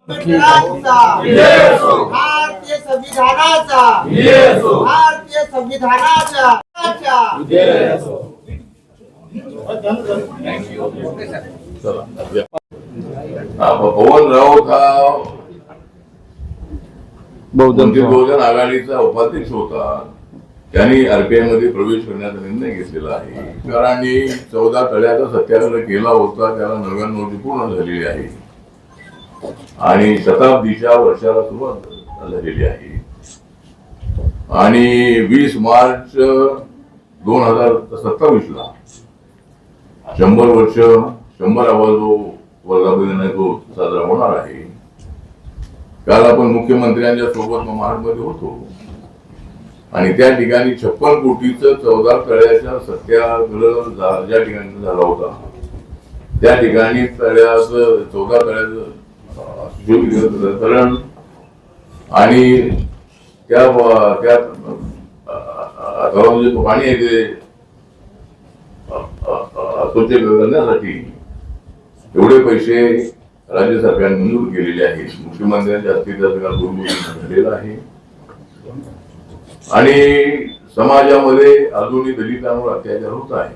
भारतीय संविधानाचा भारतीय संविधानाच्या पवन राऊत हा बहुजन आघाडीचा उपाध्यक्ष होता. त्यांनी आरपीआय मध्ये प्रवेश करण्याचा निर्णय घेतलेला आहे. करांनी 14 तळ्याचा सत्याग्रह केला होता, त्याला 99 वर्षे पूर्ण झालेली आहे आणि शताब्दीच्या वर्षाला सुरुवात झालेली आहे. आणि 20 मार्च 2027 ला 100 वर्ष 100वा जो वर्धापन आहे तो साजरा होणार आहे. काल आपण मुख्यमंत्र्यांच्या सोबत महाडमध्ये होतो आणि त्या ठिकाणी 56 कोटीचं 14 तळ्याचा सत्याग्रह ज्या ठिकाणी झाला होता त्या ठिकाणी 14 तळ्याचं आणि त्या पाणी आहे ते स्वच्छ करण्यासाठी एवढे पैसे राज्य सरकारने मंजूर केलेले आहेत. मुख्यमंत्र्यांच्या हस्ते झालेला आहे आणि समाजामध्ये अजूनही दलितांवर अत्याचार होत आहे.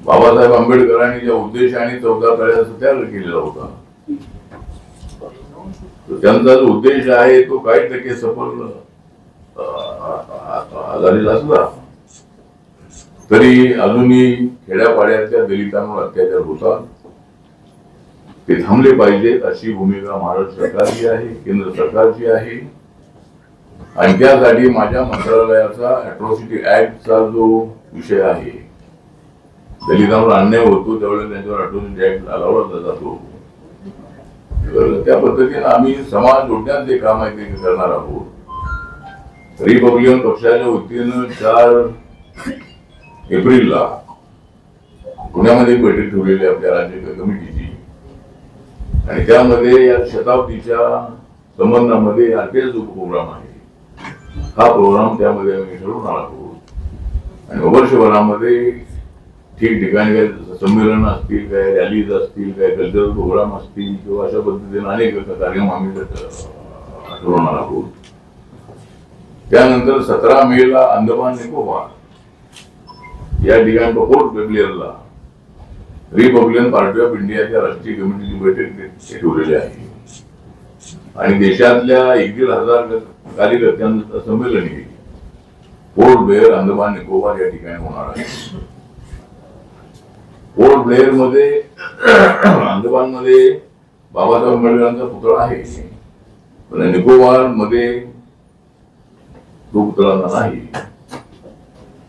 बाबासाहेब आंबेडकरांनी ज्या उद्देशाने 14 तळ्याचा सत्याग्रह केलेला होता त्यांचा जो उद्देश आहे तो काही टक्के सफल झालेला असला तरी अजूनही खेड्यापाड्यातल्या दलितांवर अत्याचार होतात. ते थांबले पाहिजेत अशी भूमिका महाराष्ट्र सरकारची आहे, केंद्र सरकारची आहे. आणि त्यासाठी माझ्या मंत्रालयाचा अॅट्रॉसिटी ऍक्टचा जो विषय आहे, दलितांवर अन्याय होतो त्यावेळेस त्यांच्यावर अॅट्रॉसिटी ऍक्ट लावला जातो. त्या पद्धतीने आम्ही समाज जोडण्याचे काम आहे ते करणार आहोत. रिपब्लिकन पक्षाच्या वतीनं 4 एप्रिलला पुण्यामध्ये बैठक ठेवलेली आपल्या राज्य कमिटीची आणि त्यामध्ये या शताब्दीच्या संबंधामध्ये आरपीआय जो प्रोग्राम आहे हा प्रोग्राम त्यामध्ये आम्ही ठरवणार आहोत. आणि वर्षभरामध्ये ठिकठिकाणी काय संमेलन असतील, काय रॅलीज असतील, काय कल्चरल प्रोग्राम असतील किंवा अशा पद्धतीने अनेक कार्यक्रम आम्ही ठरवणार आहोत. त्यानंतर 17 मेला अंदमान निकोबार या ठिकाणी पोर्ट ब्लेअरला रिपब्लिकन पार्टी ऑफ इंडियाच्या राष्ट्रीय कमिटीची बैठक ठेवलेली आहे आणि देशातल्या 1,500 कार्यकर्त्यांचं संमेलन हे पोर्ट ब्लेअर अंदमान निकोबार या ठिकाणी होणार आहे. पोर्ट ब्लेअर मध्ये अंदमान मध्ये बाबासाहेब आंबेडकरांचा पुतळा आहे पण निकोबार मध्ये तो पुतळा नाही.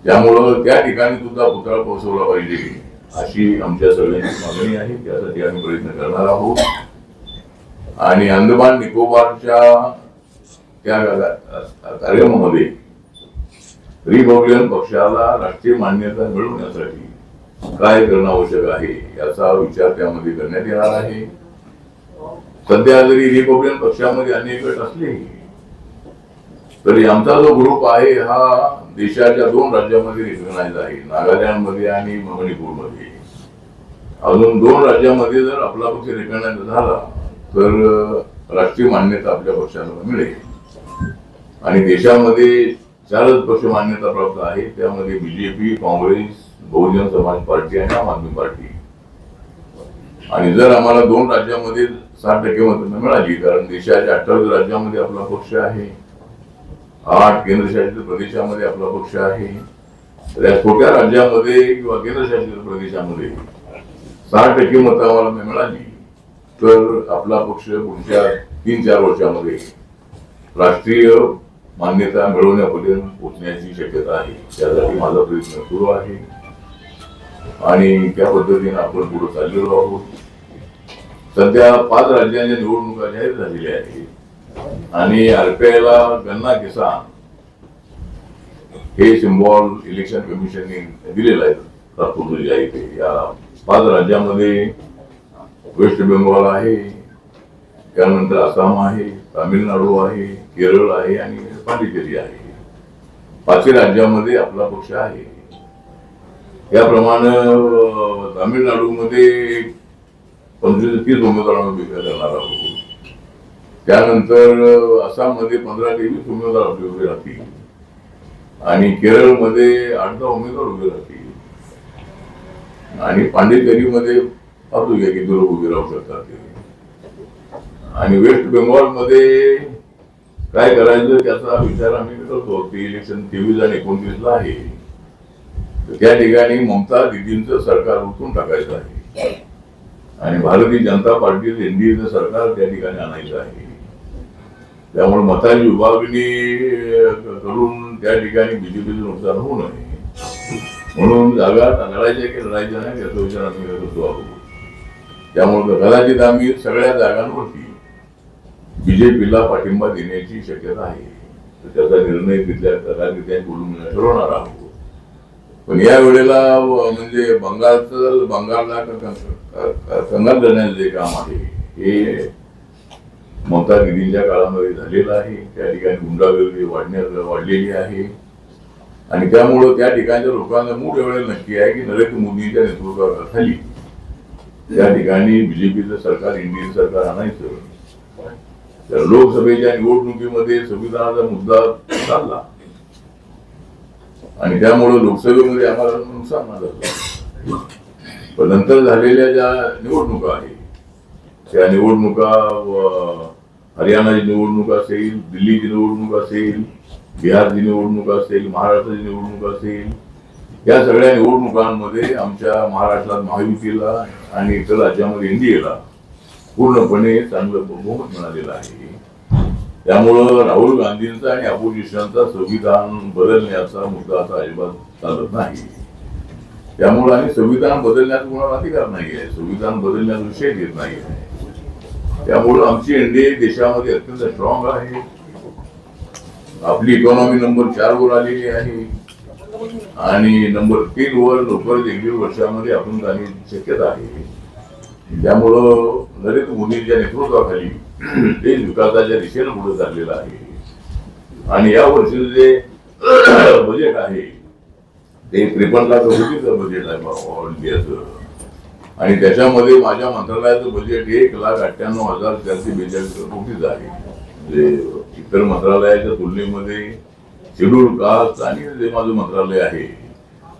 त्यामुळं त्या ठिकाणी सुद्धा पुतळा पोहोचवला पाहिजे अशी आमच्या सगळ्यांची मागणी आहे. त्यासाठी आम्ही प्रयत्न करणार आहोत. आणि अंदमान निकोबारच्या त्या कार्यक्रमामध्ये रिपब्लिकन पक्षाला राष्ट्रीय मान्यता मिळवण्यासाठी काय करणं आवश्यक आहे याचा विचार त्यामध्ये करण्यात येणार आहे. सध्या जरी रिपब्लिकन पक्षामध्ये अनेक गट असले तरी आमचा जो ग्रुप आहे हा देशाच्या 2 राज्यामध्ये रिकग्नाइज आहे, नागालँडमध्ये आणि मणिपूरमध्ये. अजून 2 राज्यामध्ये जर आपला पक्ष रिकग्नाइज झाला तर राष्ट्रीय मान्यता आपल्या पक्षाला मिळेल. आणि देशामध्ये 4च पक्ष मान्यता प्राप्त आहे, त्यामध्ये बीजेपी, काँग्रेस, बहुजन समाज पार्टी आणि आम आदमी पार्टी. आणि जर आम्हाला 2 राज्यामध्ये 60% मतं मिळाली, कारण देशाच्या 28 राज्यामध्ये आपला पक्ष आहे, 8 केंद्रशासित प्रदेशामध्ये आपला पक्ष आहे, तर या छोट्या राज्यामध्ये किंवा केंद्रशासित प्रदेशामध्ये 60% मतं आम्हाला मिळाली तर आपला पक्ष पुढच्या 3-4 वर्षामध्ये राष्ट्रीय मान्यता मिळवण्यापर्यंत पोहोचण्याची शक्यता आहे. त्यासाठी माझा प्रयत्न सुरू आहे आणि त्या पद्धतीने आपण पुढे चाललेलो आहोत. सध्या 5 राज्यांच्या निवडणुका जाहीर झालेल्या आहेत आणि आरपीआयला गन्ना किसान हे सिम्बॉल इलेक्शन कमिशनने दिलेलं आहे तात्पुरतं जे आहे ते. या 5 राज्यामध्ये वेस्ट बेंगॉल आहे, त्यानंतर आसाम आहे, तामिळनाडू आहे, केरळ आहे आणि पांडिचेरी आहे. 5 राज्यामध्ये आपला पक्ष आहे. याप्रमाणे तामिळनाडूमध्ये 25 ते 30 उमेदवारांना उभे करणार आहोत. त्यानंतर आसाममध्ये 15 ते 20 उमेदवार आपले उभे राहतील आणि केरळमध्ये 8-10 उमेदवार उभे राहतील आणि पांडिचेरीमध्ये पाहूया किती लोक उभे राहू शकतात ते. आणि वेस्ट बेंगॉलमध्ये काय करायचं त्याचा विचार आम्ही करतो. ते इलेक्शन 23 आणि 29 आहे. तर त्या ठिकाणी ममता दीदींचं सरकार उठून टाकायचं आहे आणि भारतीय जनता पार्टीचं एनडीएचं सरकार त्या ठिकाणी आणायचं आहे. त्यामुळे मताची विभागणी करून त्या ठिकाणी बीजेपीचं नुकसान होऊ नये म्हणून जागा लढायच्या की लढायच्या नाही याचा विचार आम्ही करतो आहोत. त्यामुळे कदाचित आम्ही सगळ्या जागांवरती बीजेपीला पाठिंबा देण्याची शक्यता आहे. तर त्याचा निर्णय तिथल्या प्रकारे बोलून ठरवणार आहोत. पण या वेळेला म्हणजे बंगालला कंगाल करण्याचं जे काम आहे हे ममता दीदींच्या काळामध्ये झालेलं आहे. त्या ठिकाणी गुंडागर्दी वाढलेली आहे आणि त्यामुळं त्या ठिकाणच्या लोकांचा मूड एवढं नक्की आहे की नरेंद्र मोदींच्या नेतृत्वाखाली त्या ठिकाणी बीजेपीचं सरकार एनडीए सरकार आणायचं. तर लोकसभेच्या निवडणुकीमध्ये संविधानाचा मुद्दा चालला आणि त्यामुळे लोकसभेमध्ये आम्हाला नुकसान झालं. पण नंतर झालेल्या ज्या निवडणुका आहेत त्या निवडणुका हरियाणाची निवडणूक असेल, दिल्लीची निवडणूक असेल, बिहारची निवडणूक असेल, महाराष्ट्राची निवडणूक असेल, या सगळ्या निवडणुकांमध्ये आमच्या महाराष्ट्रात महायुतीला आणि इतर राज्यामध्ये एनडीएला पूर्णपणे चांगलं बहुमत मिळालेलं आहे. त्यामुळं राहुल गांधींचा आणि अपोजिशनचा संविधान बदलण्याचा मुद्दा आता अजिबात चालत नाही. त्यामुळे आम्ही संविधान बदलण्याचा कोणाला अधिकार नाही आहे, संविधान बदलण्याचा विषय घेत नाही आहे. त्यामुळं आमची एनडीए देशामध्ये अत्यंत स्ट्रॉंग आहे. आपली इकॉनॉमी नंबर 4 वर आलेली आहे आणि नंबर 3 वर लवकरच 1-1.5 वर्षामध्ये आपण जाण्याची शक्यता आहे. त्यामुळं नरेंद्र मोदींच्या नेतृत्वाखाली देश विकासाच्या दिशेनं पुढे चाललेला आहे आणि या वर्षीचं जे बजेट आहे ते 53 लाख कोटीचं बजेट आहे ऑल इंडियाचं आणि त्याच्यामध्ये माझ्या मंत्रालयाचं बजेट 1,98,442 कोटीचं आहे. म्हणजे इतर मंत्रालयाच्या तुलनेमध्ये शेड्यूल कास्ट आणि जे माझं मंत्रालय आहे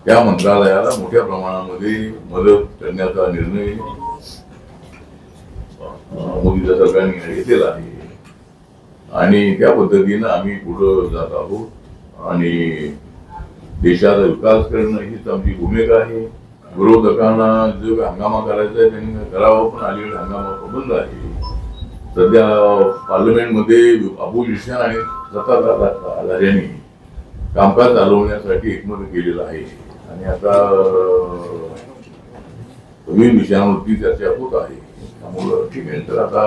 त्या मंत्रालयाला मोठ्या प्रमाणामध्ये मदत करण्याचा निर्णय मोदीच्या सरकारने घेतलेला आहे आणि त्या पद्धतीनं आम्ही पुढे जात आहोत आणि देशाचा विकास करणं हीच आमची भूमिका आहे. विरोधकांना जो हंगामा करायचा आहे त्यांनी करावा, पण अलीकडे हंगामा बंद आहे. सध्या पार्लमेंटमध्ये अपोजिशन आणि सत्ताधाऱ्यांनी कामकाज चालवण्यासाठी एकमत केलेलं आहे आणि आता विविध विषयांवरती चर्चा होत आहे. त्यामुळं ठीक आहे. तर आता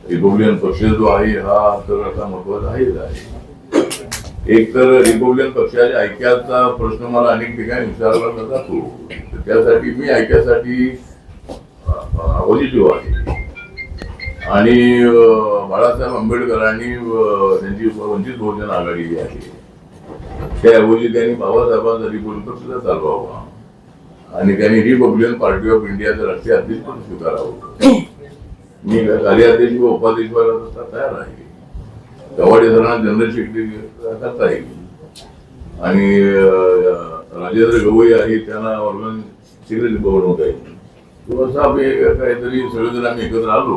रिपब्लिकन पक्ष जो आहे हा तर आता महत्वाचा आहे. एक तर रिपब्लिकन पक्षाच्या ऐक्याचा प्रश्न मला अनेक ठिकाणी विचारला जातो. त्यासाठी मी ऐक्यासाठी पॉझिटिव्ह आहे आणि बाळासाहेब आंबेडकरांनी त्यांची वंचित बहुजन आघाडी जी आहे त्याऐवजी त्यांनी बाबासाहेबांचा रिपब्लिकन पक्ष चालवावा आणि त्यांनी रिपब्लिकन पार्टी ऑफ इंडियाचं राष्ट्रीय अध्यक्ष पण स्वीकारावं. मी कार्याध्यक्ष व उपाध्यक्ष व्हायला तयार आहे. गवाडे सरांना जनरल सेक्रेटरी करता येईल आणि राजेंद्र गवई आहे त्यांना ऑर्गन सेक्रेटरी बनवता येईल. असं आम्ही काहीतरी सगळेजण आम्ही एकत्र आलो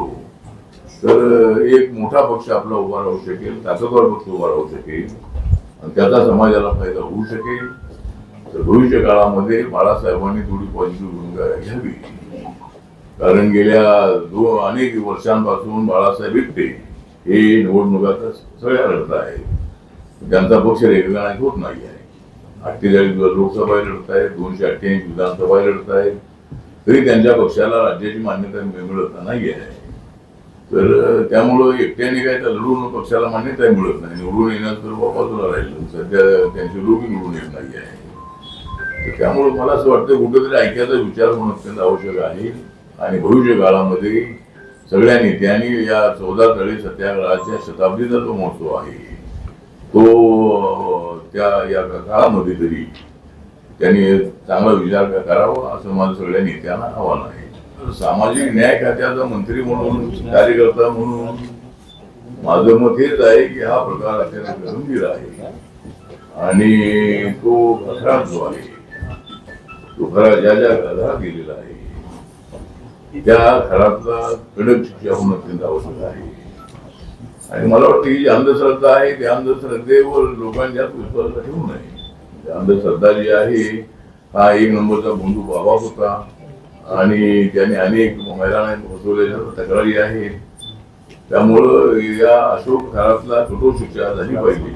तर एक मोठा पक्ष आपला उभा राहू शकेल, ताकदवार पक्ष उभा राहू शकेल आणि त्याचा समाजाला फायदा होऊ शकेल. तर भविष्य काळामध्ये बाळासाहेबांनी थोडी पॉझिटिव्ह भूमिका घ्यावी. कारण गेल्या अनेक वर्षांपासून बाळासाहेब एकटे हे निवडणुका सगळ्या लढत आहेत. त्यांचा पक्ष रेगनायक होत नाही आहे. 48 लोकसभा लढत आहेत, 288 विधानसभा लढत आहेत, तरी त्यांच्या पक्षाला राज्याची मान्यता मिळत नाही आहे. तर त्यामुळं एकट्याने काय तर लढून पक्षाला मान्यता मिळत नाही. निवडून येण्याचं बाजूला राहिलं. सध्या त्यांची लोक निवडून येत नाही आहे. त्यामुळे मला असं वाटतं कुठेतरी ऐक्याचा विचार होणं अत्यंत आवश्यक आहे आणि भविष्य काळामध्ये सगळ्या नेत्यांनी या 14 तळे सत्याग्रहाच्या शताब्दीचा जो महोत्सव आहे तो त्या या काळामध्ये तरी त्यांनी चांगला विचार करावा असं माझं सगळ्या नेत्यांना आव्हान आहे. सामाजिक न्याय खात्याचा मंत्री म्हणून कार्यकर्ता म्हणून माझं मत हेच आहे की हा प्रकार अत्यंत गंभीर आहे आणि तो अपराध जो आहे तो खरा ज्या घरात गेलेला आहे त्या घरातला कडक शिक्षा होणं अत्यंत आवश्यक आहे. आणि मला वाटतं ही जी अंधश्रद्धा आहे त्या अंधश्रद्धेवर लोकांच्या विश्वास ठेवू नये. अंधश्रद्धा जी आहे हा एक नंबरचा भोंदू बाबा होता आणि त्याने अनेक महिलांना फसवल्याच्या तक्रारी आहेत. त्यामुळं या अशोक घरातला कठोर शिक्षा झाली पाहिजे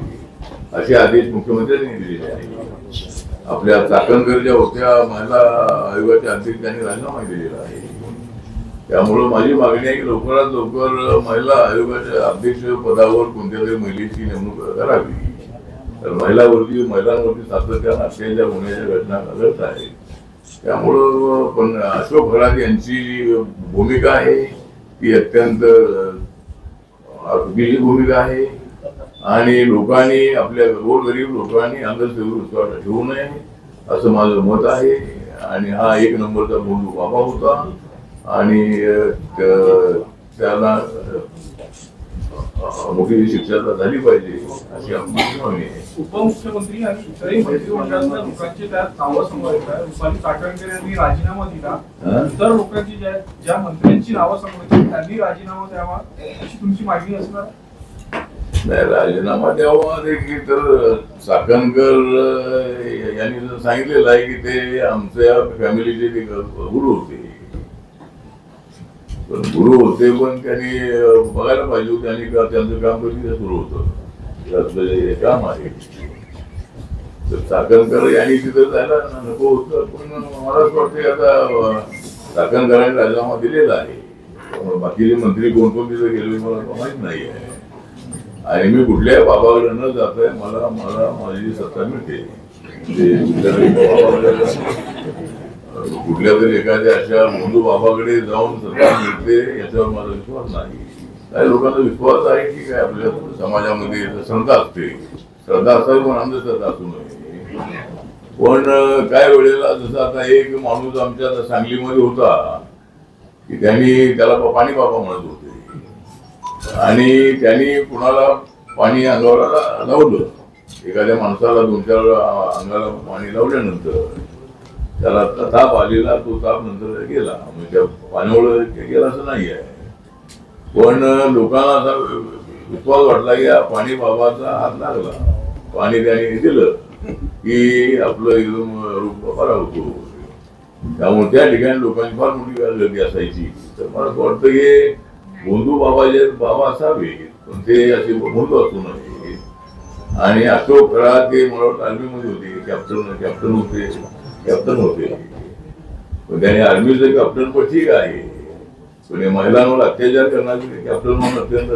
असे आदेश मुख्यमंत्र्यांनी दिलेले आहेत. आपल्या चाकणकर ज्या होत्या महिला आयोगाच्या अध्यक्ष त्यांनी राजीनामा दिलेला आहे. त्यामुळं माझी मागणी आहे की लवकरात लवकर महिला आयोगाच्या अध्यक्ष पदावर कोणत्या तरी महिलेची नेमणूक करावी. तर महिलांवरती सातत्यानं अत्याचार होण्याच्या घटना घडत आहेत. त्यामुळं पण अशोक घरात यांची भूमिका आहे ती अत्यंत चुकीची भूमिका आहे आणि लोकांनी आपल्या गोरगरीब लोकांनी अंधश्रद्धेवर विश्वास ठेवू नये असं माझं मत आहे. आणि हा एक नंबरचा भोंदू बाबा होता आणि त्याला मोठी शिक्षा झाली पाहिजे अशी आमची मागणी आहे. उपमुख्यमंत्री आणि इतरही मंत्रिमंडळातल्या लोकांचे त्यात नावं समोर येत आहे. रुपाली चाकणकर यांनी राजीनामा दिला. इतर लोकांची ज्या मंत्र्यांची नावं समोर येत त्यांनी राजीनामा द्यावा अशी तुमची मागणी असणार? नाही, राजीनामा द्यावा देखील तर चाकणकर यांनी जर सांगितलेलं आहे की ते आमच्या फॅमिलीचे गुरु होते. पण गुरु होते पण त्यांनी बघायला पाहिजे होते आणि त्यांचं काम कधी सुरू होतं जे काम आहे. तर चाकणकर यांनी तिथं जायला नको होतं पण मला असं वाटतं आता चाकणकरांनी राजीनामा दिलेला आहे. बाकीचे मंत्री कोण कोण तिथे गेले मला माहीत नाही आहे आणि मी कुठल्याही बाबाकडे न जात आहे. मला माझी सत्ता मिळते कुठल्या तरी एखाद्या अशा बंधू बाबाकडे जाऊन सत्ता मिळते याच्यावर माझा विश्वास नाही. काही लोकांचा विश्वास आहे की काय आपल्या समाजामध्ये श्रद्धा असते. श्रद्धा असावी पण अंधश्रद्धा असू नये. पण काय वेळेला जसं आता एक माणूस आमच्या सांगलीमध्ये होता की त्याला पाणी बाबा म्हणत होते आणि त्यांनी कुणाला पाणी अंगावर लावलं. एखाद्या माणसाला 2-4 अंगाला पाणी लावल्यानंतर त्याला ताप आलेला तो ताप नंतर गेला. म्हणजे पाण्यामुळे गेला असं नाही आहे. पण लोकांना असा विश्वास वाटला की पाणी बाबाचा हात लागला पाणी त्याने दिलं की आपलं एकदम रूप बरा होतो. त्यामुळे त्या ठिकाणी लोकांची फार मोठी गर्दी असायची. तर मला असं वाटतं की बंधू बाबा जे बाबा असावे पण ते असे बंधू असू नये. आणि अशोक खरा ते मला वाटतं आर्मीमध्ये होते कॅप्टन होते पण त्याने आर्मीचं कॅप्टन पण ठीक आहे पण महिलांवर अत्याचार करणारे कॅप्टन म्हणून अत्यंत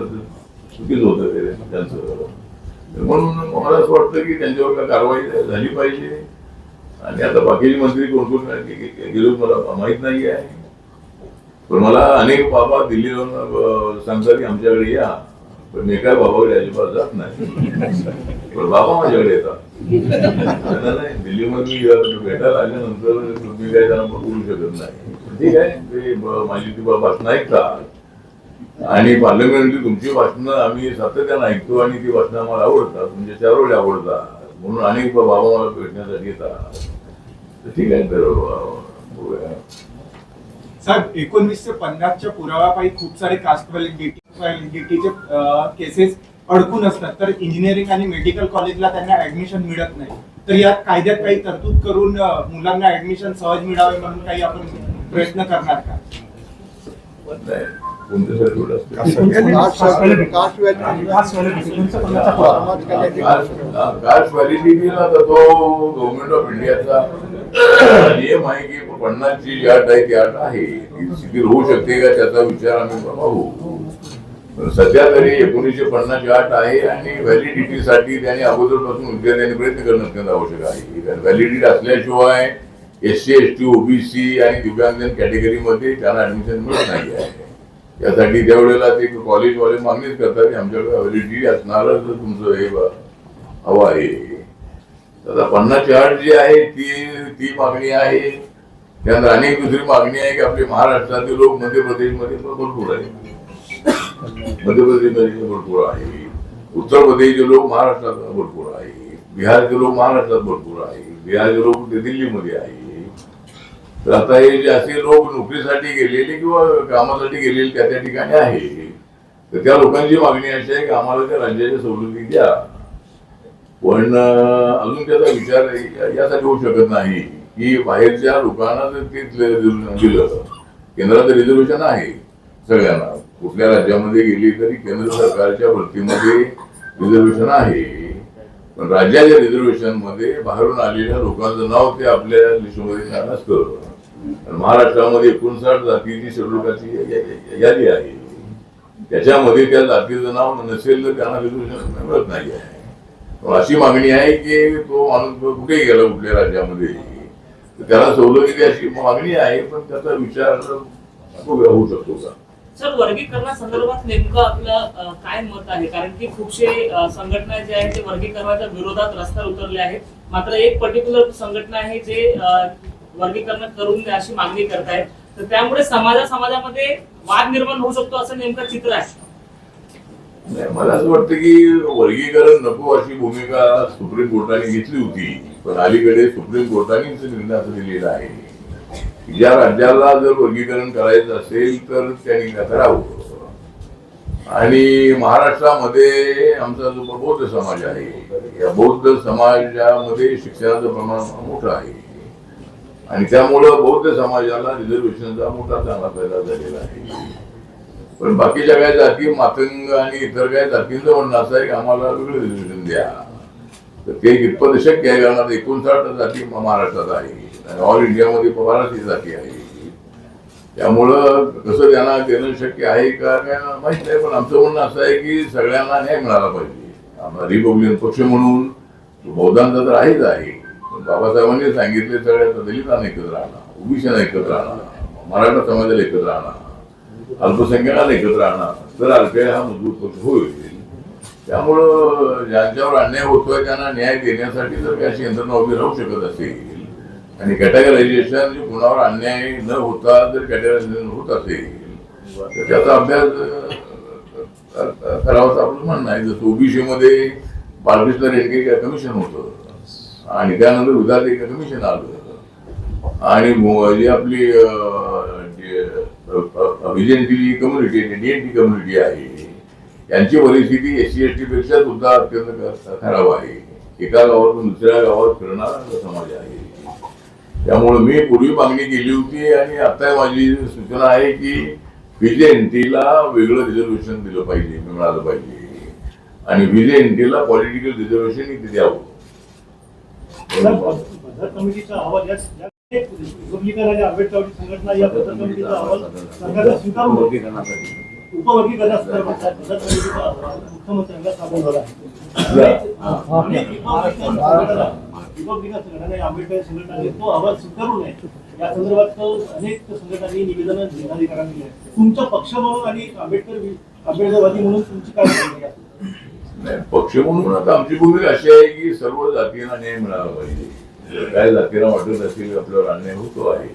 चुकीचं होतं त्यांचं. म्हणून मला असं वाटतं की त्यांच्यावर कारवाई झाली पाहिजे. आणि आता बाकीचे मंत्री कोण कोण गेलो मला माहीत नाही आहे पण मला अनेक बाबा दिल्लीवरून सांगतात की आमच्याकडे या पण मी काय बाबाकडे अजिबात जात नाही. पण बाबा माझ्याकडे येतात. नाही दिल्लीमध्ये भेटायला आल्यानंतर तुम्ही काय त्यांना बोलू शकत नाही. ठीक आहे ते माझी ती भाषणं ऐकतात आणि पार्लमेंटची तुमची भाषणं आम्ही सातत्यानं ऐकतो आणि ती भाषणं आम्हाला आवडतात. म्हणजे त्यावेळी आवडतात म्हणून अनेक बाबा मला भेटण्यासाठी येतात. ठीक आहे तर साहेब 1950च्या पुराव्यापायी खूप सारे कास्ट व्हॅलिडिटीचे केसेस अडकून असतात तर इंजिनिअरिंग आणि मेडिकल कॉलेजला त्यांना ऍडमिशन मिळत नाही. तर या कायद्यात काही तरतूद करून मुलांना ऍडमिशन सहज मिळावे म्हणून काही आपण प्रयत्न करणार का? कास्ट व्हॅलिडिटीला तर तो गव्हर्नमेंट ऑफ इंडियाचा नियम आहे की 50ची जी अट आहे ती अट आहे ती शिथिल होऊ शकते का त्याचा विचार आम्ही पाहू. सध्या तरी 1950ची अट आहे आणि व्हॅलिडिटीसाठी त्यांनी अगोदरपासून विद्यार्थ्यांनी प्रयत्न करणं अत्यंत आवश्यक आहे. व्हॅलिडिटी असल्याशिवाय SC ST OBC आणि दिव्यांग कॅटेगरीमध्ये त्यांना ऍडमिशन मिळत नाही आहे. त्यासाठी त्यावेळेला ते कॉलेजवाले मागणीच करतात की आमच्याकडे व्हॅलिडिटी असणारच तुमचं हे हवं आहे. आता 50ची अट जी आहे ती मागणी आहे त्यानंतर अनेक दुसरी मागणी आहे की आपले महाराष्ट्रातील लोक मध्य प्रदेशमध्ये भरपूर आहे, मध्य प्रदेशमध्ये भरपूर आहे, उत्तर प्रदेशचे लोक महाराष्ट्रात भरपूर आहे, बिहारचे लोक महाराष्ट्रात भरपूर आहे, बिहारचे लोक दिल्लीमध्ये आहे. तर आता हे जे असे लोक नोकरीसाठी गेलेले किंवा कामासाठी गेलेले त्या त्या ठिकाणी आहे, तर त्या लोकांची मागणी अशी आहे की आम्हाला त्या राज्याच्या सवलती द्या. पण अजून त्याचा विचार यासाठी होऊ शकत नाही की बाहेरच्या लोकांना जर ते दिलं, केंद्राचं रिझर्वेशन आहे सगळ्यांना, कुठल्या राज्यामध्ये गेली तरी केंद्र सरकारच्या भरतीमध्ये रिझर्वेशन आहे, पण राज्याच्या रिझर्वेशन मध्ये बाहेरून आलेल्या लोकांचं नाव ते आपल्या लिस्टमध्ये नसतं. महाराष्ट्रामध्ये 59 जातीची शेड्यूल कास्टची यादी आहे, त्याच्यामध्ये त्या जातीचं नाव नसेल तर त्यांना रिझर्वेशन मिळत नाही आहे. अशी मागणी आहे की तो माणूस कुठेही गेला कुठल्या राज्यामध्ये तर त्याला सवलती अशी मागणी आहे, पण त्याचा विचार होऊ शकतो का? सर, वर्गीकरणासंदर्भात नेमकं आपलं काय मत आहे? कारण की खूपशे संघटना जे आहेत ते वर्गीकरणाच्या विरोधात रस्त्यावर उतरले आहेत, मात्र एक पर्टिक्युलर संघटना आहे जे वर्गीकरण करून द्या अशी मागणी करतायत. तर त्यामुळे समाजामध्ये वाद निर्माण होऊ शकतो असं नेमकं चित्र आहे. नाही, मला असं वाटतं की वर्गीकरण नको अशी भूमिका सुप्रीम कोर्टाने घेतली होती, पण अलीकडे सुप्रीम कोर्टाने निर्णय असं दिलेला आहे की ज्या राज्याला जर वर्गीकरण करायचं असेल तर त्यांनी करावं. आणि महाराष्ट्रामध्ये आमचा जो बौद्ध समाज आहे, या बौद्ध समाजामध्ये शिक्षणाचं प्रमाण मोठं आहे आणि त्यामुळं बौद्ध समाजाला रिझर्वेशनचा मोठा चांगला फायदा झालेला आहे. पण बाकीच्या काही जाती, मातंग आणि इतर काही जातींचं म्हणणं असं आहे की आम्हाला वेगळं रिझर्वेशन द्या. तर ते कितपत शक्य आहे, कारण 59 जाती महाराष्ट्रात आहे आणि ऑल इंडियामध्ये 1200 जाती आहे. त्यामुळं कसं त्यांना देणं शक्य आहे का काय माहित नाही, पण आमचं म्हणणं असं आहे की सगळ्यांना न्याय मिळाला पाहिजे. आम्हाला रिपब्लिकन पक्ष म्हणून बौद्धांचा तर आहेच आहे, पण बाबासाहेबांनी सांगितले सगळ्या दलितांना एकत्र राहणार, ओबीसीना एकत्र राहणार, मराठा समाजाला एकत्र राहणार, अल्पसंख्याकांना एकत्र राहणार, तर अल्पे हा मजबूत पक्ष होईल. त्यामुळं ज्यांच्यावर अन्याय होतोय त्यांना न्याय देण्यासाठी जर काही अशी यंत्रणा उभी राहू शकत असेल आणि कॅटेगरायझेशन कुणावर अन्याय न होता जर कॅटेगरायझेशन होत असेल तर त्याचा अभ्यास करावाचं आपलं म्हणणं आहे. जसं ओबीसी मध्ये बालकृष्ण रेडके कमिशन होतं आणि त्यानंतर विधान एक कमिशन आलं आणि जी आपली व्हिजनची कम्युनिटी डीएनटी कम्युनिटी आहे यांची परिस्थिती SC ST पेक्षा सुद्धा अत्यंत खराब आहे. एका गावातून दुसऱ्या गावात फिरणारा समाज आहे. त्यामुळे मी पूर्वी मागणी केली होती आणि आता माझी सूचना आहे की व्हिजनटीला वेगळं रिझर्वेशन दिलं पाहिजे, मिळालं पाहिजे आणि व्हिजनटीला पॉलिटिकल रिझर्वेशन इथे द्यावं. कमिटीचा अहवाल रिपब्लिकन आणि आंबेडकरवादी संघटना या बदल कमिटीचा अहवाल सरकारला स्वीकारून उपवर्गीकरणासंदर्भात बदल कमिटीचा अहवाल मुख्यमंत्र्यांना सादर झाला आहे. रिपब्लिकन संघटना आणि आंबेडकर संघटनाने तो अहवाल स्वीकारू नये या संदर्भात अनेक संघटनांनी निवेदन जिल्हाधिकाऱ्यांना दिले. तुमचा पक्ष म्हणून आणि आंबेडकरवादी म्हणून तुमची काय भूमिका आहे? पक्ष म्हणून आता आमची भूमिका अशी आहे की सर्व जातींना न्याय मिळाला पाहिजे. काय जातीला वाटत असेल आपल्यावर अन्याय होतो आहे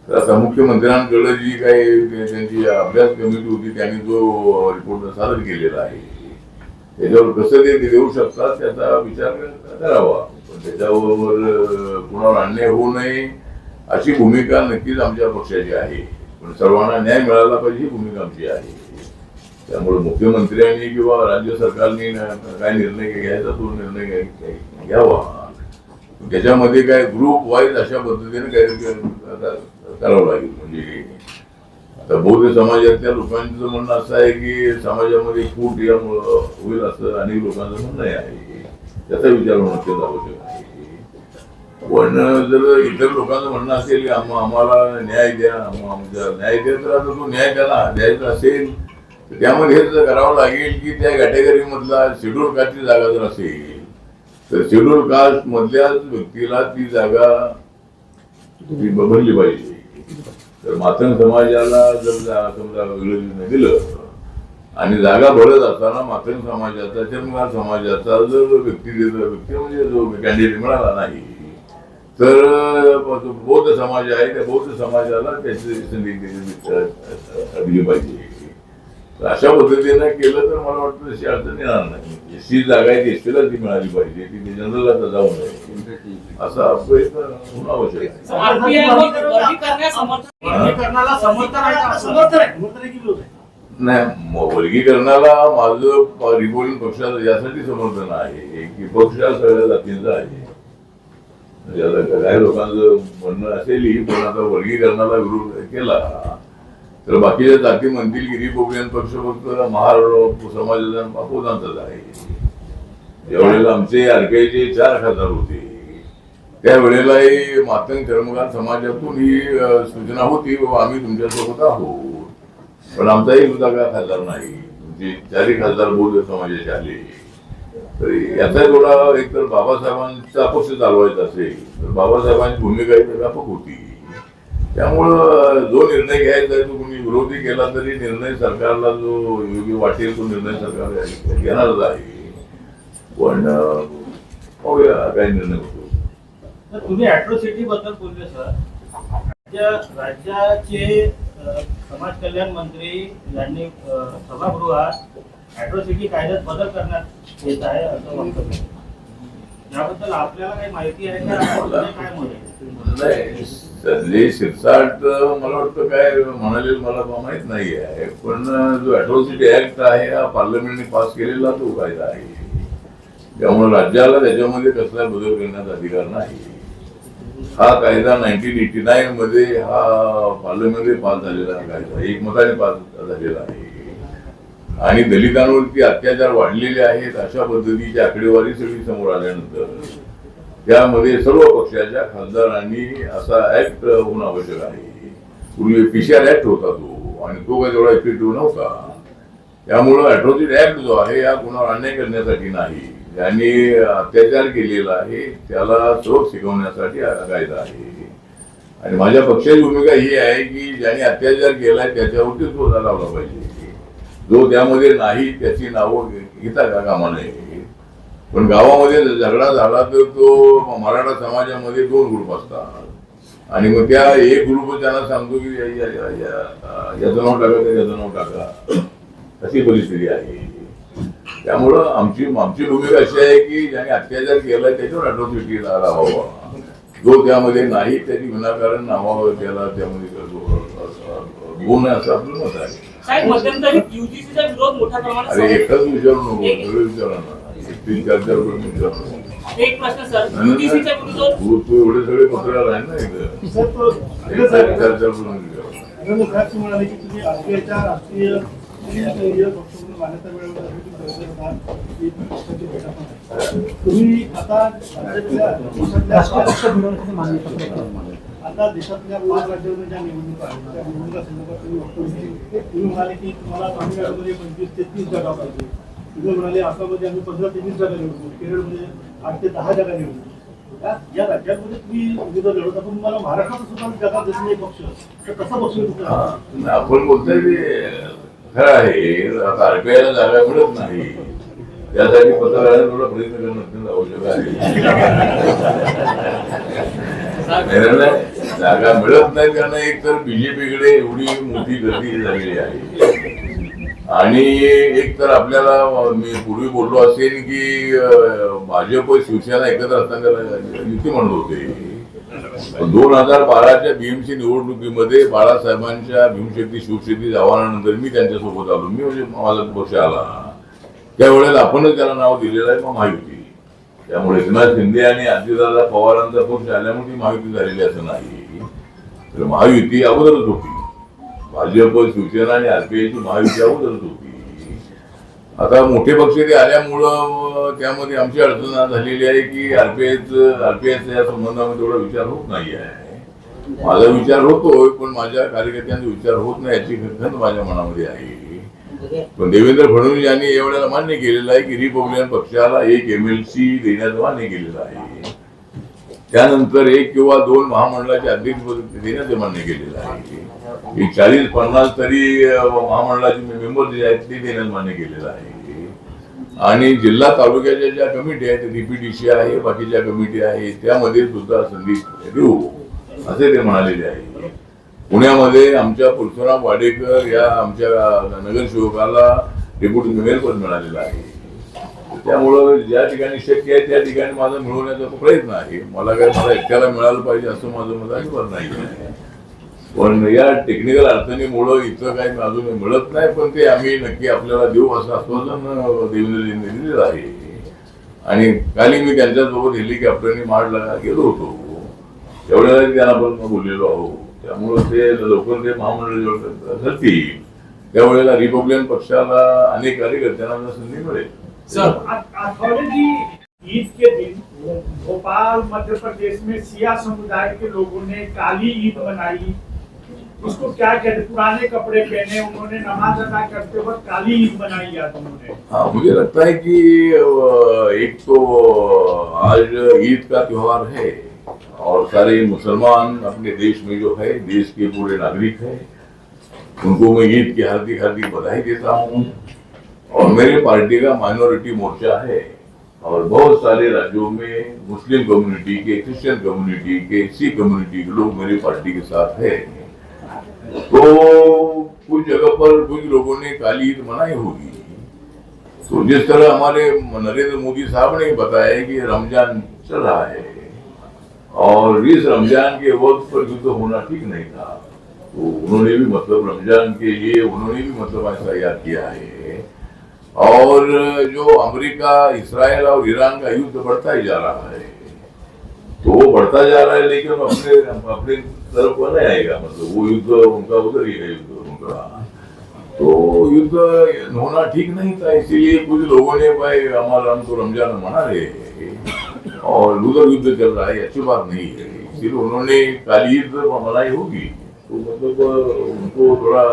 तर आता मुख्यमंत्र्यांकडे जी काही त्यांची अभ्यास कमिटी होती त्यांनी जो रिपोर्ट सादर केलेला आहे त्याच्यावर कसं ते देऊ शकतात त्याचा विचार करावा. पण त्याच्यावर कुणावर अन्याय होऊ नये अशी भूमिका नक्कीच आमच्या पक्षाची आहे. पण सर्वांना न्याय मिळाला पाहिजे ही भूमिका आमची आहे. त्यामुळे मुख्यमंत्र्यांनी किंवा राज्य सरकारने काय निर्णय घ्यायचा तो निर्णय घ्यावा. त्याच्यामध्ये काय ग्रुप वाईज अशा पद्धतीने काय करावं लागेल. म्हणजे आता बौद्ध समाजातल्या लोकांचं म्हणणं असं आहे की समाजामध्ये फूट यामुळं होईल असं अनेक लोकांचं म्हणणं आहे. त्याचा विचार होणं अत्यंत आवश्यक आहे. पण जर इतर लोकांचं म्हणणं असेल की आम्हाला न्याय द्या, न्याय द्या, तर आता तो न्याय त्याला द्यायचा असेल तर त्यामध्ये हेच करावं लागेल की त्या कॅटेगरी मधला शेड्यूल कास्टची जागा जर असेल तर शेड्यूल कास्ट मधल्याच व्यक्तीला ती जागा भरली पाहिजे. तर मातंग समाजाला जर समजा वेगळं दिलं आणि जागा भरत असताना मातंग समाजाचा चर्मकार समाजाचा जर व्यक्ती म्हणजे जो कॅन्डिडेट मिळाला नाही तर बौद्ध समाज आहे त्या बौद्ध समाजाला त्याची संधी दिली पाहिजे. तर अशा पद्धतीने केलं तर मला वाटतं तशी अडचण येणार नाही. एसटी जागा आहे एसटीला ती मिळाली पाहिजे, ती जनरलला जाऊ नये असा प्रयत्न होणं आवश्यक आहे. वर्गीकरणाला समर्थन समर्थन आहे की विरोध आहे? नाही, वर्गीकरणाला माझं रिपोर्टिंग पक्षाचं यासाठी समर्थन आहे की पक्ष सगळ्या जातींचा आहे. काही लोकांचं म्हणणं असेल पण आता वर्गीकरणाला विरोध केला तर बाकीच्या जाती म्हणतील की रिपब्लिकन पक्ष फक्त महार समाजाचा बापूजांचाच आहे. ज्यावेळेला आमचे आरपीआयचे 4 खासदार होते त्यावेळेलाही मातंग कर्मकार समाजातून ही सूचना होती बाबा आम्ही तुमच्यासोबत आहोत, पण आमचाही सुद्धा काय खासदार नाही. तुमचे 4ही खासदार बौद्ध समाजाचे आले. तर याचा थोडा एकतर बाबासाहेबांचा पक्ष चालवायचा असेल तर बाबासाहेबांची भूमिका ही व्यापक होती. त्यामुळं जो निर्णय घ्यायचा आहे तो कोणी विरोधी केला तरी निर्णय सरकारला जो योग्य वाटेल तो निर्णय सरकार घेणारच आहे. पण पाहूया काय निर्णय होतो. तर तुम्ही अॅट्रॉसिटी बद्दल बोलले सर. राज्याचे समाज कल्याण मंत्री यांनी सभागृहात अॅट्रॉसिटी कायद्यात बदल करण्यात येत आहे असं वक्तव्य. याबद्दल आपल्याला काही माहिती आहे का? काय मत आहे? संजय शिरसाट मला वाटतं काय म्हणाले मला माहित नाही आहे, पण जो अॅट्रॉसिटी ऍक्ट आहे हा पार्लमेंटने पास केलेला तो कायदा आहे. त्यामुळे राज्याला त्याच्यामध्ये कसला बदल करण्याचा अधिकार नाही. हा कायदा 1989 मध्ये हा पार्लमेंटमध्ये पास झालेला कायदा एकमताने पास झालेला आहे. आणि दलितांवरती अत्याचार वाढलेले आहेत अशा पद्धतीची आकडेवारी सगळी समोर आल्यानंतर त्यामध्ये सर्व पक्षाच्या खासदारांनी असा ऍक्ट होणं आवश्यक आहे. पूर्वी पीसीआर ऍक्ट होता तो आणि तो काही तेवढा इफेक्टिव्ह नव्हता. त्यामुळं अॅट्रॉसिटी ऍक्ट जो आहे हा कुणावर अन्याय करण्यासाठी नाही, ज्यांनी अत्याचार केलेला आहे त्याला सबक शिकवण्यासाठी हा कायदा आहे. आणि माझ्या पक्षाची भूमिका ही आहे की ज्यांनी अत्याचार केलाय त्याच्यावरती तो लावला पाहिजे. जो त्यामध्ये नाही त्याची नावं घेता का कामा नये. पण गावामध्ये झगडा झाला तर तो मराठा समाजामध्ये 2 ग्रुप असतात आणि मग त्या एक ग्रुप त्यांना सांगतो की याचं नाव टाका त्याचं नाव टाका अशी परिस्थिती आहे. त्यामुळं आमची भूमिका अशी आहे की ज्याने अत्याचार केलाय त्याच्यावर अॅट्रॉसिटी लावावा. जो त्यामध्ये नाही त्याची विनाकारण नावावर त्याला त्यामध्ये गुण असं आपलं मत आहे. साहेब मध्यंतरी युजीसीचा विरोध मोठ्या प्रमाणात. अरे एकच विचारू नको सगळे विचारा ना. 3-4 करून विचारू. एक प्रश्न सर, युजीसीच्या विरोधात तू एवढे सगळे पत्र आहे ना एकदा 4 करून विचारू. म्हणाले की तुम्ही आरपीआयच्या राष्ट्रीय मान्यता तुम्ही आता आता देशातल्या 5 राज्यांमध्ये ज्या निवडणुका आहेत त्या निवडणुका संदर्भात तुम्ही म्हणाले की तुम्हाला तामिळनाडूमध्ये 25 ते 30 जागा पाहिजे. तुम्ही म्हणाले आसाममध्ये आम्ही 15 ते 20 जागा निवडतो, केरळमध्ये 8 ते 10 जागा निवडतो. या राज्यांमध्ये तुम्ही उमेदवार लढवता पण तुम्हाला महाराष्ट्रात सुद्धा जागा देत नाही पक्ष, तर कसा पक्ष? आपण बोलतोय ते खरं आहे. आता आरपीआयला जागा मिळत नाही त्यासाठी पत्रकारांना थोडा प्रयत्न करणं अत्यंत आवश्यक आहे. जागा मिळत नाही कारण एक तर बीजेपीकडे एवढी मोठी गर्दी झालेली आहे आणि एक तर आपल्याला मी पूर्वी बोललो असेल की भाजप शिवसेना एकत्र असताना युती म्हणत होते. 2012च्या बीएमसी निवडणुकीमध्ये बाळासाहेबांच्या भीमशक्ती शिवशक्ती आव्हानानंतर मी त्यांच्यासोबत आलो. मी म्हणजे माझा पक्ष आला त्यावेळेला आपणच त्याला नाव दिलेलं आहे महायुती. त्यामुळे एकनाथ शिंदे आणि अजितदादा पवारांचा पक्ष आल्यामुळे ती महायुती झालेली असं नाही. तर महायुती अगोदरच होती. भाजप शिवसेना आणि आरपीआयची महायुती अगोदरच होती. आता मोठे पक्ष ते आल्यामुळं त्यामध्ये आमची अडचण झालेली आहे की आरपीआयचा या संबंधामध्ये एवढा विचार होत नाही आहे. माझा विचार होतोय पण माझ्या कार्यकर्त्यांचा विचार होत नाही याची खंत माझ्या मनामध्ये आहे. पण देवेंद्र फडणवीस यांनी एवढ्याला मान्य केलेलं आहे की रिपब्लिकन पक्षाला 1 MLC देण्याचं मान्य केलेलं आहे. त्यानंतर 1 किंवा 2 महामंडळाचे अध्यक्षपद देण्याचं मान्य केलेलं आहे. 40-50 तरी महामंडळाचे मेंबर जे आहेत ते देण्याचं मान्य केलेलं आहे. आणि जिल्हा तालुक्याच्या ज्या कमिटी आहेत, DPDC आहे, बाकीच्या कमिटी आहे, त्यामध्ये सुद्धा संधी देऊ असे ते म्हणालेले आहे. पुण्यामध्ये आमच्या परशुराम वाडेकर या आमच्या नगरसेवकाला डेप्युटी मेयर पद मिळालेलं आहे. त्यामुळं ज्या ठिकाणी शक्य आहे त्या ठिकाणी माझा मिळवण्याचा प्रयत्न आहे. मला एकट्याला मिळालं पाहिजे असं माझं मत अजिबात नाही. पण या टेक्निकल अडचणीमुळं इथं काही अजून मिळत नाही, पण ते आम्ही नक्की आपल्याला देऊ असं आश्वासन देवेंद्रजींनी दिलेलं आहे. आणि काली मी त्यांच्यासोबत हेलिकॉप्टरने माडला गेलो होतो, तेवढ्या त्यांना पण बोललेलो आहोत. त्यामुळं ते लवकर ते महामंडळ ठरतील त्यावेळेला रिपब्लिकन पक्षाला अनेक कार्यकर्त्यांना संधी मिळेल. अठौड़े की ईद के दिन भोपाल मध्य प्रदेश में सिया समुदाय के लोगों ने काली ईद मनाई, उसको क्या कहते, पुराने कपड़े पहने, उन्होंने नमाज अदा करते वक्त काली ईद मनाई आज उन्होंने. हाँ, मुझे लगता है कि एक तो आज ईद का त्योहार है और सारे मुसलमान अपने देश में जो है, देश के पूरे नागरिक हैं, उनको मैं ईद की हार्दिक हार्दिक बधाई देता हूँ. और मेरे पार्टी का माइनॉरिटी मोर्चा है और बहुत सारे राज्यों में मुस्लिम कम्युनिटी के, क्रिश्चियन कम्युनिटी के, सिख कम्युनिटी के लोग मेरी पार्टी के साथ है. तो कुछ जगह पर कुछ लोगों ने काली ईद मनाई होगी. तो जिस तरह हमारे नरेंद्र मोदी साहब ने बताया कि रमजान चल रहा है और इस रमजान के वक्त पर युद्ध होना ठीक नहीं था, तो उन्होंने भी मतलब रमजान के लिए उन्होंने भी मतलब ऐसा याद किया है. और जो अमेरिका, इस्राइल और ईरान का युद्ध बढ़ता ही जा रहा है, तो वो बढ़ता जा रहा है, लेकिन अपने तरफ पर नहीं आएगा. मतलब वो युद्ध उनका उधर ही है, युद्ध उनका. तो युद्ध होना ठीक नहीं था, इसीलिए कुछ लोगों ने भाई हमारा हमको रमजान मना रहे हैं और उधर युद्ध चल रहा है, अच्छी बात नहीं है, इसीलिए उन्होंने काली ईद मनाई होगी. तो मतलब उनको थोड़ा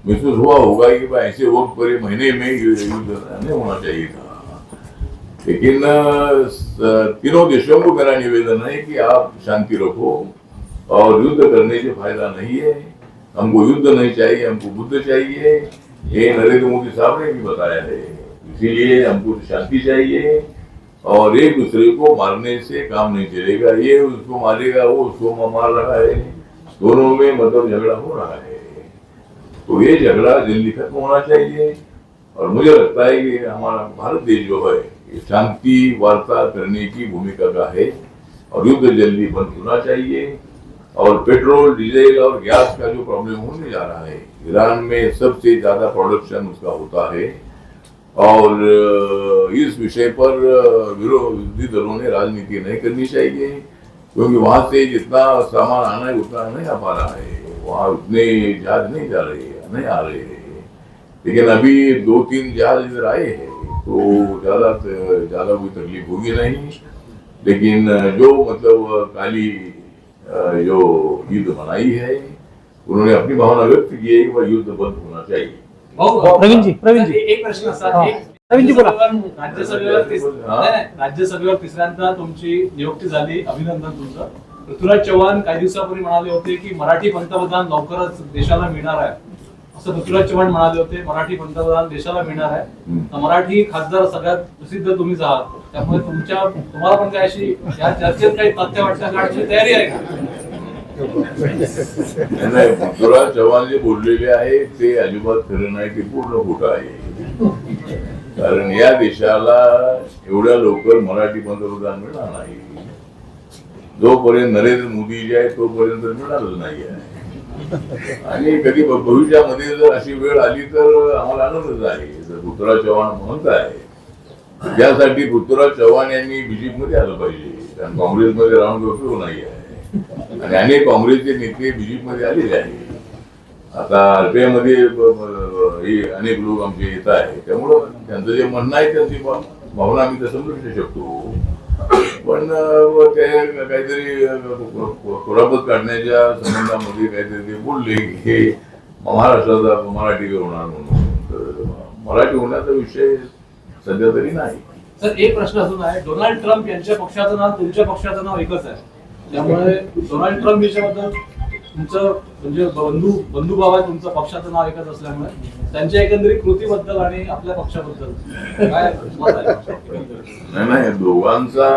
महसूस हुआ होगा कि भाई ऐसे वक्त पर महीने में युद्ध नहीं होना चाहिए था. लेकिन तीनों देशों को मेरा निवेदन है कि आप शांति रखो और युद्ध करने से फायदा नहीं है. हमको युद्ध नहीं चाहिए, हमको बुद्ध चाहिए. ये नरेंद्र मोदी साहब ने भी बताया है. इसीलिए हमको शांति चाहिए और एक दूसरे को मारने से काम नहीं चलेगा. ये उसको मारेगा, वो उसको मार रहा है, दोनों में मतलब झगड़ा हो रहा है. तो ये झगड़ा जल्दी खत्म होना चाहिए. और मुझे लगता है कि हमारा भारत देश जो है शांति वार्ता करने की भूमिका का है और युद्ध जल्दी बंद होना चाहिए. और पेट्रोल, डीजल और गैस का जो प्रॉब्लम होने जा रहा है, ईरान में सबसे ज्यादा प्रोडक्शन उसका होता है और इस विषय पर विरोधी दलों ने राजनीति नहीं करनी चाहिए, क्योंकि वहां से जितना सामान आना है उतना नहीं आ पा रहा है. वहाँ उतने जहाज नहीं जा रहे, नहीं आ रहे हैं. लेकिन अभी 2-3 जहाज इधर आए हैं, तो ज्यादा कोई तकलीफ होगी नहीं. लेकिन जो मतलब काली जो ईद मनाई है, उन्होंने अपनी भावना व्यक्त की है कि वह युद्ध बंद होना चाहिए. प्रवीण जी एक प्रश्न असा, प्रवीण जी बोला. राज्यसभेवर तिसऱ्यांदा तुमची नियुक्ती झाली, अभिनंदन तुमचं. पृथ्वीराज चव्हाण काही दिवसापूर्वी म्हणाले होते की मराठी पंतप्रधान लवकरच देशाला मिळणार आहे, असं पृथ्वीराज चव्हाण म्हणाले होते. मराठी पंतप्रधान देशाला मिळणार आहे. मराठी खासदार सगळ्यात प्रसिद्ध तुम्हीच आहात, त्यामुळे तुम्हाला पण काय अशी या चर्चेत काही तथ्य वाटतं काढण्याची तयारी आहे का? नाही, पृथ्वीराज चव्हाण जे बोललेले आहे ते अजिबात खरं नाही, ते पूर्ण खोटं आहे. कारण या देशाला एवढ्या लवकर मराठी पंतप्रधान मिळणार नाही. जोपर्यंत नरेंद्र मोदी जे आहे तोपर्यंत मिळालंच नाही आहे. आणि कधी भविष्यामध्ये जर अशी वेळ आली तर आम्हाला आनंदच आहे. जर पृथ्वीराज चव्हाण म्हणत आहे, त्यासाठी पृथ्वीराज चव्हाण यांनी बीजेपी मध्ये आलं पाहिजे, कारण काँग्रेसमध्ये राहून उपयोग नाही आहे. आणि अनेक काँग्रेसचे नेते बीजेपी मध्ये आलेले आहेत. आता RPI मध्ये अनेक लोक आमचे येत आहेत, त्यामुळं त्यांचं जे म्हणणं आहे त्यांची भावना आम्ही तर समजू शकतो. पण ते काहीतरी कुरापत काढण्याच्या संबंधामध्ये काहीतरी ते बोलले की हे महाराष्ट्राचा मराठी होणार म्हणून. तर मराठी होण्याचा विषय सध्या तरी नाही. सर, एक प्रश्न अजून आहे. डोनाल्ड ट्रम्प यांच्या पक्षाचं नाव तुमच्या पक्षाचं नाव एकच आहे, त्यामुळे डोनाल्ड ट्रम्प याच्याबद्दल तुमचं म्हणजे बंधुभाव आहे तुमचं, पक्षाचं नाव एकच असल्यामुळे त्यांच्या एकंदरीत कृतीबद्दल आणि आपल्या पक्षाबद्दल काय मत आहे? नाही दोघांचा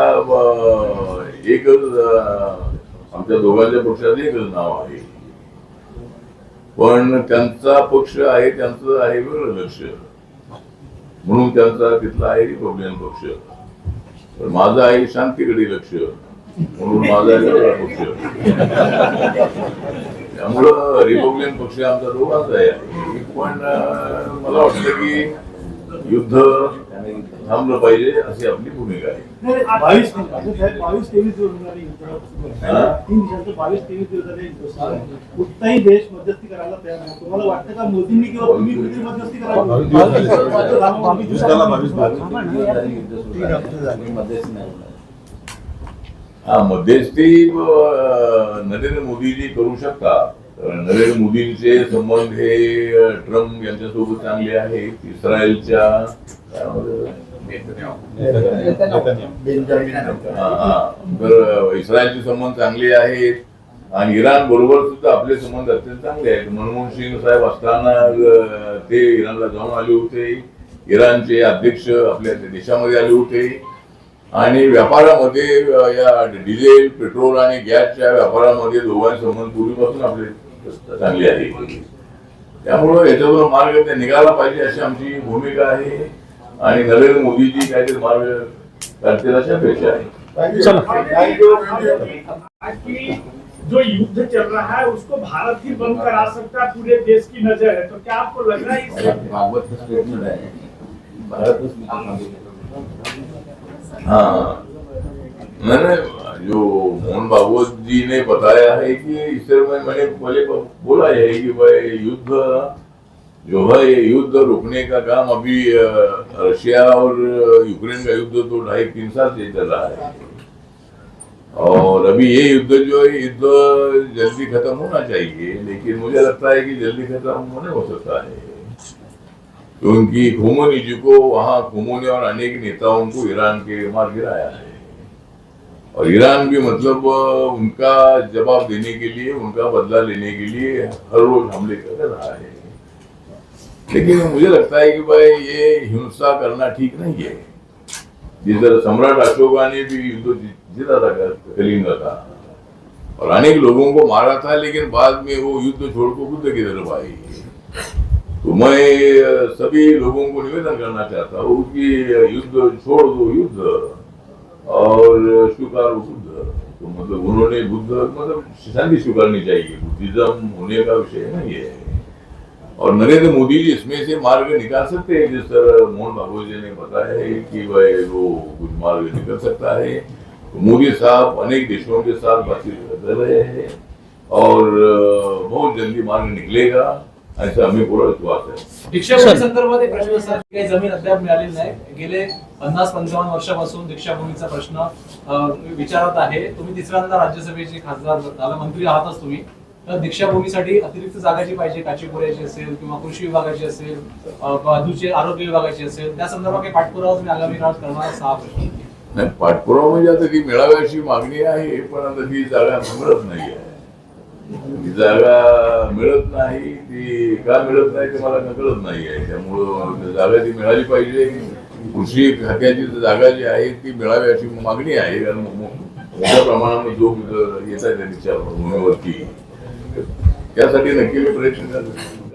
एकच आमच्या दोघांच्या पक्षाचं एकच नाव आहे, पण त्यांचा पक्ष आहे, त्यांचं आहे वेगळं लक्ष, म्हणून त्यांचा तिथला आहे रिपब्लिकन पक्ष, पण माझं आहे शांतीकडे लक्ष, म्हणून माझा वेगळा पक्ष. त्यामुळं रिपब्लिकन पक्ष आमचा दोघांचा आहे. पण मला वाटतं की युद्ध थांबलं पाहिजे अशी आपली भूमिका आहे. 22-23 तीन दिवसांचं 22-23 दिवसांनी कुठलाही देश मध्यस्थी करायला तयार नाही. तुम्हाला वाटतं का मोदींनी किंवा तुम्ही कुठे मध्यस्थी मध्यस्थी नरेंद्र मोदीजी करू शकतात. नरेंद्र मोदींचे संबंध हे ट्रम्प यांच्यासोबत चांगले आहेत, इस्रायलच्या तर इस्रायलचे संबंध चांगले आहेत आणि इराण बरोबर सुद्धा आपले संबंध अत्यंत चांगले आहेत. मनमोहन सिंग साहेब असताना ते इराणला जाऊन आले होते, इराणचे अध्यक्ष आपल्या देशामध्ये आले होते आणि व्यापारामध्ये या डिझेल पेट्रोल आणि गॅसच्या व्यापारामध्ये दोघांचे संबंध पूर्वीपासून आपले चांगले आहे. त्यामुळं याच्यावर मार्ग निघाला पाहिजे अशी आमची भूमिका आहे आणि नरेंद्र मोदीजी काहीतरी मार्ग काढतील अशी अपेक्षा आहे. कि जो युद्ध चल रहा है उसको भारत ही बंद करा सकता है, पूरे देश की नजर है, तो क्या आपको लग रहा है हाँ मैंने जो मोहन भागवत जी ने बताया है कि इस तरह मैंने पहले बोला है कि भाई युद्ध जो है ये युद्ध रोकने का काम अभी रशिया और यूक्रेन का युद्ध तो 2.5-3 साल से चल रहा है और अभी ये युद्ध जो है युद्ध जल्दी खत्म होना चाहिए, लेकिन मुझे लगता है कि जल्दी खत्म नहीं हो सकता है क्योंकि खोमोनी जी को वहां खोमोनी और अनेक नेताओं को ईरान के मार गिराया है और ईरान भी मतलब उनका जवाब देने के लिए, उनका बदला लेने के लिए हर रोज हमले कर रहा है. लेकिन मुझे लगता है कि भाई ये हिंसा करना ठीक नहीं है. जिस तरह सम्राट अशोका ने भी युद्ध जीता था कलिंगा का और अनेक लोगों को मारा था, लेकिन बाद में वो युद्ध छोड़कर बुद्ध की तरफ आई. तो मैं सभी लोगों को निवेदन करना चाहता हूँ कि युद्ध छोड़ दो युद्ध और स्वीकार बुद्ध. तो मतलब उन्होंने बुद्ध मतलब शांति स्वीकारनी चाहिए, बुद्धिज्म होने का विषय नहीं है और नरेंद्र मोदी जी इसमें से मार्ग निकाल सकते हैं. जिस तरह मोहन भागवत जी ने बताया है कि भाई वो कुछ मार्ग निकल सकता है. तो मोदी साहब अनेक देशों के साथ बातचीत कर रहे हैं और बहुत जल्दी मार्ग निकलेगा असा आम्ही पूर्ण विश्वास आहे. दीक्षाभूमी संदर्भात एक प्रश्न सर, काही जमीन अद्याप मिळालेली नाही. गेले 50-55 वर्षापासून दीक्षाभूमीचा प्रश्न विचारत आहे. तुम्ही तिसऱ्यांदा राज्यसभेचे खासदार झाला, मंत्री आहातच तुम्ही. तर दीक्षाभूमीसाठी अतिरिक्त जागाची पाहिजे, काचीपुऱ्याची असेल किंवा कृषी विभागाची असेल, बाजूचे आरोग्य विभागाची असेल, त्या संदर्भात काही पाठपुरावा तुम्ही आगामी काळात करणार? 6 प्रश्न. नाही, पाठपुरावा म्हणजे आता ती मिळाव्याची मागणी आहे, पण आता ती जागा मिळत नाही आहे. ती जागा मिळत नाही, ती का मिळत नाही ते मला कळत नाही आहे. त्यामुळं जागा ती मिळाली पाहिजे. कृषी खात्याची जागा जी आहे ती मिळावी अशी मागणी आहे, कारण मोठ्या प्रमाणामध्ये लोक येत आहेत त्यांच्या भूमीवरती. त्यासाठी नक्की मी प्रयत्न करतो.